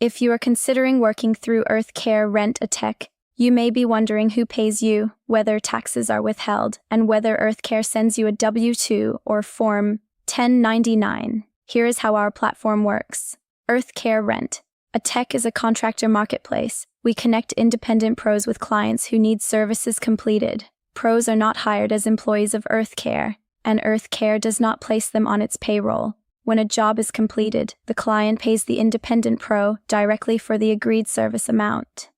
If you are considering working through EarthCare Rent a Tech, you may be wondering who pays you, whether taxes are withheld, and whether EarthCare sends you a W-2 or Form 1099. Here is how our platform works. EarthCare Rent a Tech is a contractor marketplace. We connect independent pros with clients who need services completed. Pros are not hired as employees of EarthCare, and EarthCare does not place them on its payroll. When a job is completed, the client pays the independent pro directly for the agreed service amount.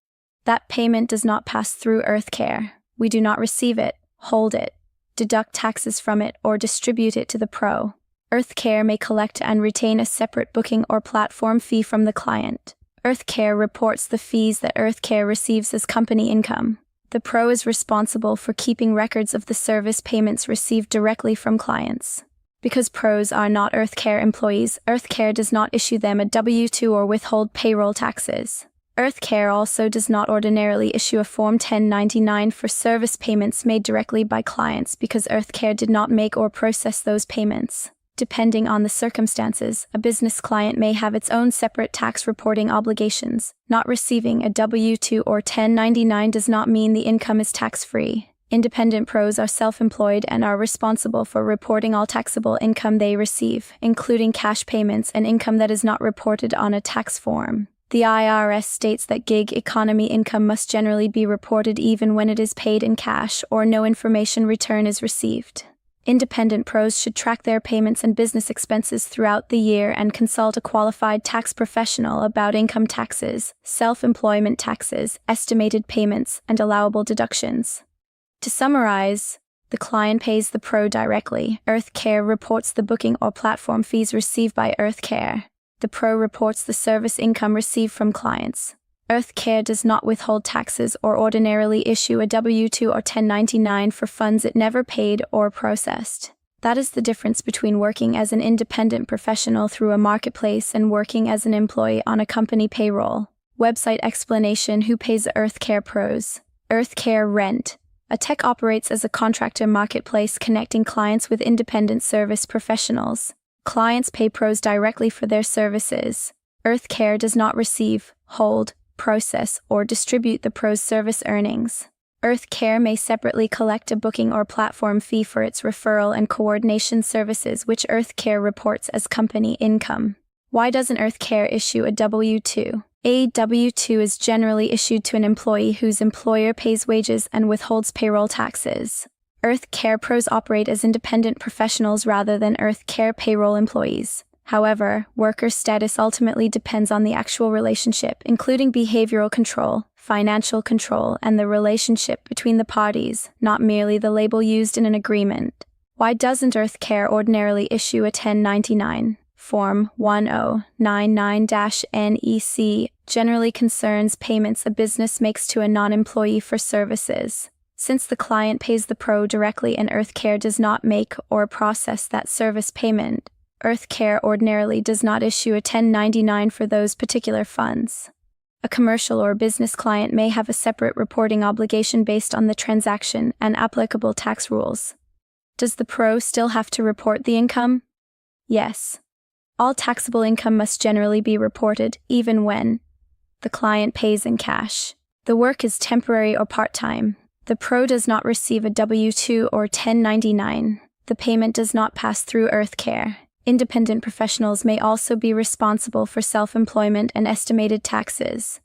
That payment does not pass through EarthCare. We do not receive it, hold it, deduct taxes from it, or distribute it to the pro. EarthCare may collect and retain a separate booking or platform fee from the client. EarthCare reports the fees that EarthCare receives as company income. The pro is responsible for keeping records of the service payments received directly from clients. Because pros are not EarthCare employees, EarthCare does not issue them a W-2 or withhold payroll taxes. EarthCare also does not ordinarily issue a Form 1099 for service payments made directly by clients because EarthCare did not make or process those payments. Depending on the circumstances, a business client may have its own separate tax reporting obligations. Not receiving a W-2 or 1099 does not mean the income is tax-free. Independent pros are self-employed and are responsible for reporting all taxable income they receive, including cash payments and income that is not reported on a tax form. The IRS states that gig economy income must generally be reported even when it is paid in cash or no information return is received. Independent pros should track their payments and business expenses throughout the year and consult a qualified tax professional about income taxes, self-employment taxes, estimated payments, and allowable deductions. To summarize, the client pays the pro directly. EarthCare reports the booking or platform fees received by EarthCare. The pro reports the service income received from clients. EarthCare does not withhold taxes or ordinarily issue a W-2 or 1099 for funds it never paid or processed. That is the difference between working as an independent professional through a marketplace and working as an employee on a company payroll. Website explanation: Who pays EarthCare pros? EarthCare Rent a Tech operates as a contractor marketplace connecting clients with independent service professionals. Clients pay pros directly for their services. EarthCare does not receive, hold, process, or distribute the pro's service earnings. EarthCare may separately collect a booking or platform fee for its referral and coordination services, which EarthCare reports as company income. Why doesn't EarthCare issue a W-2? A W-2 is generally issued to an employee whose employer pays wages and withholds payroll taxes. EarthCare pros operate as independent professionals rather than EarthCare payroll employees. However, worker status ultimately depends on the actual relationship, including behavioral control, financial control, and the relationship between the parties, not merely the label used in an agreement. Why doesn't EarthCare ordinarily issue a 1099? Form 1099-NEC generally concerns payments a business makes to a non-employee for services. Since the client pays the pro directly and EarthCare does not make or process that service payment, EarthCare ordinarily does not issue a 1099 for those particular funds. A commercial or business client may have a separate reporting obligation based on the transaction and applicable tax rules. Does the pro still have to report the income? Yes. All taxable income must generally be reported, even when the client pays in cash. The work is temporary or part-time. The pro does not receive a W-2 or 1099. The payment does not pass through EarthCare. Independent professionals may also be responsible for self-employment and estimated taxes.